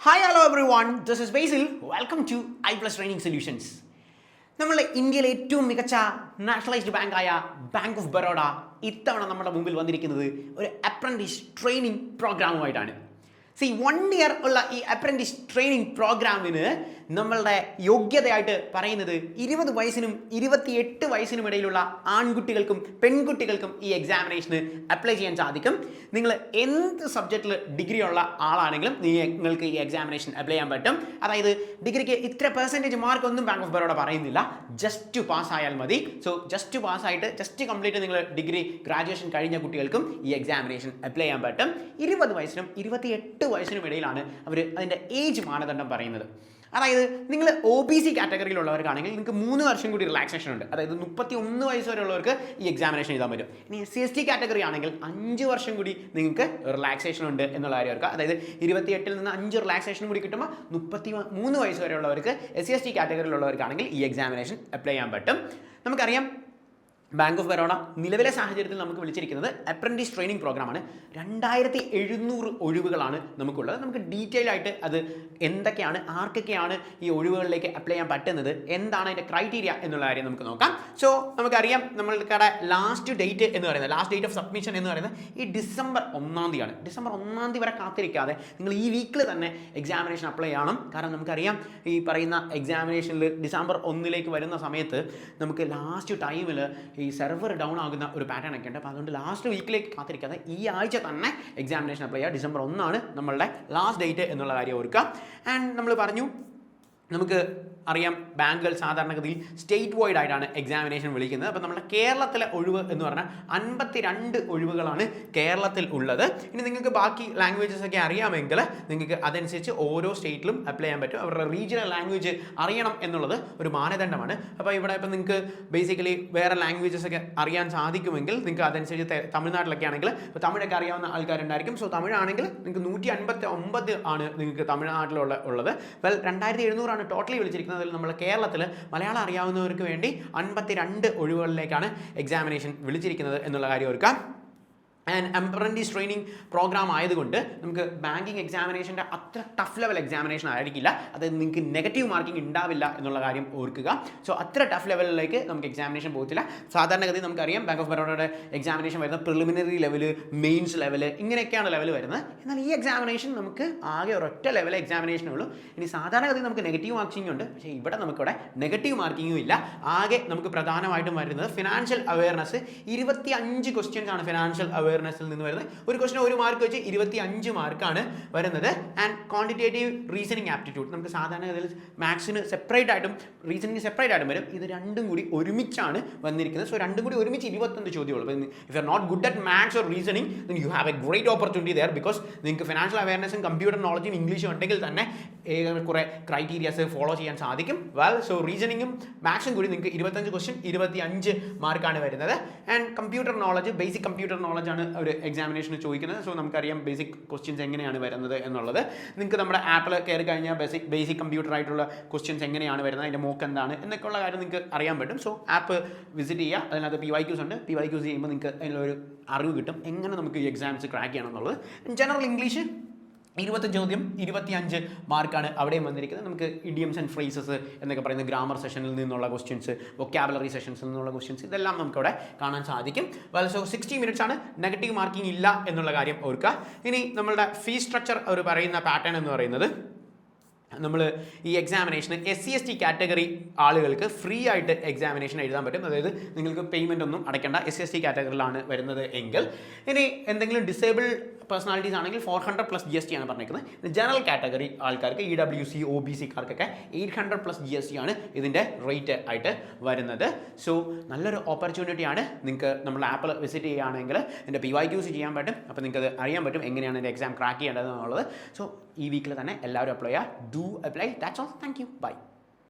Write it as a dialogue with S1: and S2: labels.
S1: Hello everyone, this is Basil. Welcome to iPlus Training Solutions. നമ്മളുടെ ഇന്ത്യയിലെ ഏറ്റവും മികച്ച നാഷണലൈസ്ഡ് ബാങ്കായ ബാങ്ക് ഓഫ് ബറോഡ ഇത്തവണ നമ്മുടെ മുമ്പിൽ വന്നിരിക്കുന്നത് ഒരു അപ്രന്റീസ് ട്രെയിനിങ് പ്രോഗ്രാമുമായിട്ടാണ്. 1 ഇയർ ഉള്ള ഈ അപ്രന്റീസ് ട്രെയിനിങ് പ്രോഗ്രാമിന് നമ്മളുടെ യോഗ്യതയായിട്ട് പറയുന്നത് 20 വയസ്സിനും 28 വയസ്സിനും ഇടയിലുള്ള ആൺകുട്ടികൾക്കും പെൺകുട്ടികൾക്കും ഈ എക്സാമിനേഷന് അപ്ലൈ ചെയ്യാൻ സാധിക്കും. നിങ്ങൾ എന്ത് സബ്ജക്റ്റിൽ ഡിഗ്രി ഉള്ള ആളാണെങ്കിലും നിങ്ങൾക്ക് ഈ എക്സാമിനേഷൻ അപ്ലൈ ചെയ്യാൻ പറ്റും. അതായത് ഡിഗ്രിക്ക് ഇത്ര പെർസെൻറ്റേജ് മാർക്ക് ഒന്നും ബാങ്ക് ഓഫ് ബറോഡ പറയുന്നില്ല, ജസ്റ്റ് പാസ്സായാൽ മതി. സോ ജസ്റ്റ് പാസ്സായിട്ട് ജസ്റ്റ് കംപ്ലീറ്റ് നിങ്ങൾ ഡിഗ്രി ഗ്രാജുവേഷൻ കഴിഞ്ഞ കുട്ടികൾക്കും ഈ എക്സാമിനേഷൻ അപ്ലൈ ചെയ്യാൻ പറ്റും. 20 വയസ്സിനും 28 വയസ്സിനും ഇടയിലാണ് അവർ അതിൻ്റെ ഏജ് മാനദണ്ഡം പറയുന്നത്. അതായത് നിങ്ങൾ OBC കാറ്റഗറിയിലുള്ളവർക്കാണെങ്കിൽ നിങ്ങൾക്ക് 3 വർഷം കൂടി റിലാക്സേഷൻ ഉണ്ട്. അതായത് 31 വയസ്സ് വരെയുള്ളവർക്ക് ഈ എക്സാമിനേഷൻ എഴുതാൻ പറ്റും. ഇനി SC കാറ്റഗറി ആണെങ്കിൽ 5 വർഷം കൂടി നിങ്ങൾക്ക് റിലാക്സേഷൻ ഉണ്ട് എന്നുള്ള കാര്യം ഓർക്കുക. അതായത് 28 നിന്ന് 5 റിലാക്സേഷൻ കൂടി കിട്ടുമ്പോൾ 33 വയസ്സ് വരെയുള്ളവർക്ക് SC കാറ്റഗറിയിലുള്ളവർക്കാണെങ്കിൽ ഈ എക്സാമിനേഷൻ അപ്ലൈ ചെയ്യാൻ പറ്റും. നമുക്കറിയാം ബാങ്ക് ഓഫ് ബറോഡ നിലവിലെ സാഹചര്യത്തിൽ നമുക്ക് വിളിച്ചിരിക്കുന്നത് അപ്രന്റീസ് ട്രെയിനിങ് പ്രോഗ്രാമാണ്. 2700 ഒഴിവുകളാണ് നമുക്കുള്ളത്. നമുക്ക് ഡീറ്റെയിൽ ആയിട്ട് അത് എന്തൊക്കെയാണ്, ആർക്കൊക്കെയാണ് ഈ ഒഴിവുകളിലേക്ക് അപ്ലൈ ചെയ്യാൻ പറ്റുന്നത്, എന്താണ് അതിൻ്റെ ക്രൈറ്റീരിയ എന്നുള്ള കാര്യം നമുക്ക് നോക്കാം. സോ നമുക്കറിയാം നമ്മൾക്കടെ ലാസ്റ്റ് ഡേറ്റ് എന്ന് പറയുന്നത്, ലാസ്റ്റ് ഡേറ്റ് ഓഫ് സബ്മിഷൻ എന്ന് പറയുന്നത് ഈ ഡിസംബർ 1-ാം തീയതിയാണ്. ഡിസംബർ 1-ാം തീയതി വരെ കാത്തിരിക്കാതെ നിങ്ങൾ ഈ വീക്കിൽ തന്നെ എക്സാമിനേഷൻ അപ്ലൈ ചെയ്യണം. കാരണം നമുക്കറിയാം ഈ പറയുന്ന എക്സാമിനേഷനിൽ ഡിസംബർ 1-ലേക്ക് വരുന്ന സമയത്ത് നമുക്ക് ലാസ്റ്റ് ടൈമിൽ ഈ സെർവർ ഡൗൺ ആകുന്ന ഒരു പാറ്റേൺ ഒക്കെ ഉണ്ട്. അപ്പോൾ അതുകൊണ്ട് ലാസ്റ്റ് വീക്കിലേക്ക് കാത്തിരിക്കാതെ ഈ ആഴ്ച തന്നെ എക്സാമിനേഷൻ അപ്ലൈ ചെയ്യുക. ഡിസംബർ 1-ആണ് നമ്മളുടെ ലാസ്റ്റ് ഡേറ്റ് എന്നുള്ള കാര്യം ഓർക്കുക. ആൻഡ് നമ്മൾ പറഞ്ഞു നമുക്ക് അറിയാം ബാങ്കുകൾ സാധാരണഗതിയിൽ സ്റ്റേറ്റ് വൈഡ് ആയിട്ടാണ് എക്സാമിനേഷൻ വിളിക്കുന്നത്. അപ്പോൾ നമ്മുടെ കേരളത്തിലെ ഒഴിവ് എന്ന് പറഞ്ഞാൽ 52 ഒഴിവുകളാണ് കേരളത്തിൽ ഉള്ളത്. ഇനി നിങ്ങൾക്ക് ബാക്കി ലാംഗ്വേജസ് ഒക്കെ അറിയാമെങ്കിൽ നിങ്ങൾക്ക് അതനുസരിച്ച് ഓരോ സ്റ്റേറ്റിലും അപ്ലൈ ചെയ്യാൻ പറ്റും. അവരുടെ റീജിയണൽ ലാംഗ്വേജ് അറിയണം എന്നുള്ളത് ഒരു മാനദണ്ഡമാണ്. അപ്പോൾ ഇവിടെ ഇപ്പം നിങ്ങൾക്ക് ബേസിക്കലി വേറെ ലാംഗ്വേജസ് ഒക്കെ അറിയാൻ സാധിക്കുമെങ്കിൽ നിങ്ങൾക്ക് അതനുസരിച്ച് തമിഴ്നാട്ടിലൊക്കെ ആണെങ്കിൽ ഇപ്പോൾ തമിഴൊക്കെ അറിയാവുന്ന ആൾക്കാരുണ്ടായിരിക്കും. സോ തമിഴാണെങ്കിൽ നിങ്ങൾക്ക് 159 ആണ് നിങ്ങൾക്ക് തമിഴ്നാട്ടിലുള്ളത്. വെൽ 2700 ടോട്ടലി വിളിച്ചിരിക്കുന്നത്. അതിൽ നമ്മൾ കേരളത്തിൽ മലയാളം അറിയാവുന്നവർക്ക് വേണ്ടി 52 ഒഴിവുകളിലേക്കാണ് എക്സാമിനേഷൻ വിളിച്ചിരിക്കുന്നത് എന്നുള്ള കാര്യം ഓർക്കാം. ആൻഡ് അപ്രന്റീസ് ട്രെയിനിങ് പ്രോഗ്രാം ആയതുകൊണ്ട് നമുക്ക് ബാങ്കിങ് എക്സാമിനേഷൻ്റെ അത്ര ടഫ് ലെവൽ എക്സാമിനേഷൻ ആയിരിക്കില്ല. അതായത് നിങ്ങൾക്ക് നെഗറ്റീവ് മാർക്കിംഗ് ഉണ്ടാവില്ല എന്നുള്ള കാര്യം ഓർക്കുക. സോ അത്ര ടഫ് ലെവലിലേക്ക് നമുക്ക് എക്സാമിനേഷൻ പോകത്തില്ല. സാധാരണഗതി നമുക്കറിയാം ബാങ്ക് ഓഫ് ബറോഡയുടെ എക്സാമിനേഷൻ വരുന്നത് പ്രിലിമിനറി ലെവൽ, മെയിൻസ് ലെവൽ, ഇങ്ങനെയൊക്കെയാണ് ലെവൽ വരുന്നത്. എന്നാൽ ഈ എക്സാമിനേഷൻ നമുക്ക് ആകെ ഒരൊറ്റ ലെവൽ എക്സാമിനേഷനേ ഉള്ളൂ. ഇനി സാധാരണഗതി നമുക്ക് നെഗറ്റീവ് മാർക്കിംഗ് ഉണ്ട്, പക്ഷേ ഇവിടെ നമുക്കിവിടെ നെഗറ്റീവ് മാർക്കിങ്ങും ഇല്ല. ആകെ നമുക്ക് പ്രധാനമായിട്ടും വരുന്നത് ഫിനാൻഷ്യൽ അവയർനെസ്. 25 ക്വസ്റ്റ്യൻസ് ആണ് ഫിനാൻഷ്യൽ അവയർനെസ്സിൽ നിന്ന് വരുന്നത്. ഒരു ക്വസ്റ്റിന് 1 മാർക്ക് വെച്ച് 25 മാർക്കാണ് വരുന്നത്. ആൻഡ് ക്വാണ്ടിറ്റേറ്റീവ് റീസണിങ് ആപ്റ്റിറ്റ്യൂഡ് നമുക്ക് സാധാരണഗതിയിൽ മാത്സിന് സെപ്പറേറ്റ് ആയിട്ടും റീസണിങ് സെപ്പറേറ്റ് ആയിട്ടും വരും. ഇത് രണ്ടും കൂടി ഒരുമിച്ചാണ് വന്നിരിക്കുന്നത്. സോ രണ്ടും കൂടി ഒരുമിച്ച് 21 ചോദ്യമുള്ളൂ. If you are not good at maths or reasoning then you have a great opportunity there. Because നിങ്ങൾക്ക് ഫിനാൻഷ്യൽ അവയർനെസ്സും കമ്പ്യൂട്ടർ നോളജും ഇംഗ്ലീഷും ഉണ്ടെങ്കിൽ തന്നെ കുറേ ക്രൈറ്റീരിയാസ് ഫോളോ ചെയ്യാൻ സാധിക്കും. വെൽ സോ റീസണിങ്ങും മാത്സും കൂടി നിങ്ങൾക്ക് 25 ക്വസ്റ്റ്യൻ 25 മാർക്കാണ് വരുന്നത്. And computer knowledge, basic computer നോളജാണ് ഒരു എക്സാമിനേഷന് ചോദിക്കുന്നത്. സോ നമുക്കറിയാം ബേസിക് ക്വസ്റ്റ്യൻസ് എങ്ങനെയാണ് വരുന്നത് എന്നുള്ളത്. നിങ്ങൾക്ക് നമ്മുടെ ആപ്പിൽ കയറി കഴിഞ്ഞാൽ ബേസിക് കമ്പ്യൂട്ടർ ആയിട്ടുള്ള ക്വസ്റ്റ്യൻസ് എങ്ങനെയാണ് വരുന്നത്, അതിൻ്റെ മോക്ക് എന്താണ് എന്നൊക്കെയുള്ള കാര്യം നിങ്ങൾക്ക് അറിയാൻ പറ്റും. സോ ആപ്പ് വിസിറ്റ് ചെയ്യുക. അതിനകത്ത് PYQs ഉണ്ട്. PYQs ചെയ്യുമ്പോൾ നിങ്ങൾക്ക് അതിലൊരു അറിവ് കിട്ടും എങ്ങനെ നമുക്ക് ഈ എക്സാംസ് ക്രാക്ക് ചെയ്യണം എന്നുള്ളത്. ജനറൽ ഇംഗ്ലീഷ് 20 ചോദ്യം 25 മാർക്കാണ് അവിടെയും വന്നിരിക്കുന്നത്. നമുക്ക് ഇഡിയംസ് ആൻഡ് ഫ്രേസസ് എന്നൊക്കെ പറയുന്ന ഗ്രാമർ സെഷനിൽ നിന്നുള്ള ക്വസ്റ്റ്യൻസ്, വൊക്കാബുലറി സെഷൻസിൽ നിന്നുള്ള ക്വസ്റ്റ്യൻസ്, ഇതെല്ലാം നമുക്കവിടെ കാണാൻ സാധിക്കും. വെൽ സോ 60 മിനിറ്റ്സ് ആണ്. നെഗറ്റീവ് മാർക്കിംഗ് ഇല്ല എന്നുള്ള കാര്യം ഓർക്കുക. ഇനി നമ്മളുടെ ഫീസ് സ്ട്രക്ചർ അവർ പറയുന്ന പാറ്റേൺ എന്ന് പറയുന്നത് നമ്മൾ ഈ എക്സാമിനേഷന് SC/ST കാറ്റഗറി ആളുകൾക്ക് ഫ്രീ ആയിട്ട് എക്സാമിനേഷൻ എഴുതാൻ പറ്റും. അതായത് നിങ്ങൾക്ക് പേയ്മെൻ്റ് ഒന്നും അടയ്ക്കേണ്ട. SC/ST കാറ്റഗറിയിലാണ് വരുന്നത് എങ്കിൽ. ഇനി എന്തെങ്കിലും ഡിസേബിൾ പേഴ്സണാലിറ്റീസ് ആണെങ്കിൽ 400+ GST ആണ് പറഞ്ഞിരിക്കുന്നത്. ജനറൽ കാറ്റഗറി ആൾക്കാർക്ക് EWC OBCക്കാർക്കൊക്കെ 800+ GST ആണ് ഇതിൻ്റെ റേറ്റ് ആയിട്ട് വരുന്നത്. സോ നല്ലൊരു ഓപ്പർച്യൂണിറ്റിയാണ്. നിങ്ങൾക്ക് നമ്മുടെ ആപ്പിൽ വിസിറ്റ് ചെയ്യുകയാണെങ്കിൽ എൻ്റെ PYQs ചെയ്യാൻ പറ്റും. അപ്പോൾ നിങ്ങൾക്ക് അത് അറിയാൻ പറ്റും എങ്ങനെയാണ് എൻ്റെ എക്സാം ക്രാക്ക് ചെയ്യേണ്ടത് എന്നുള്ളത്. സോ ഈ വീക്കിൽ തന്നെ എല്ലാവരും അപ്ലൈ ചെയ്യുക. Do apply. That's all. Thank you. By.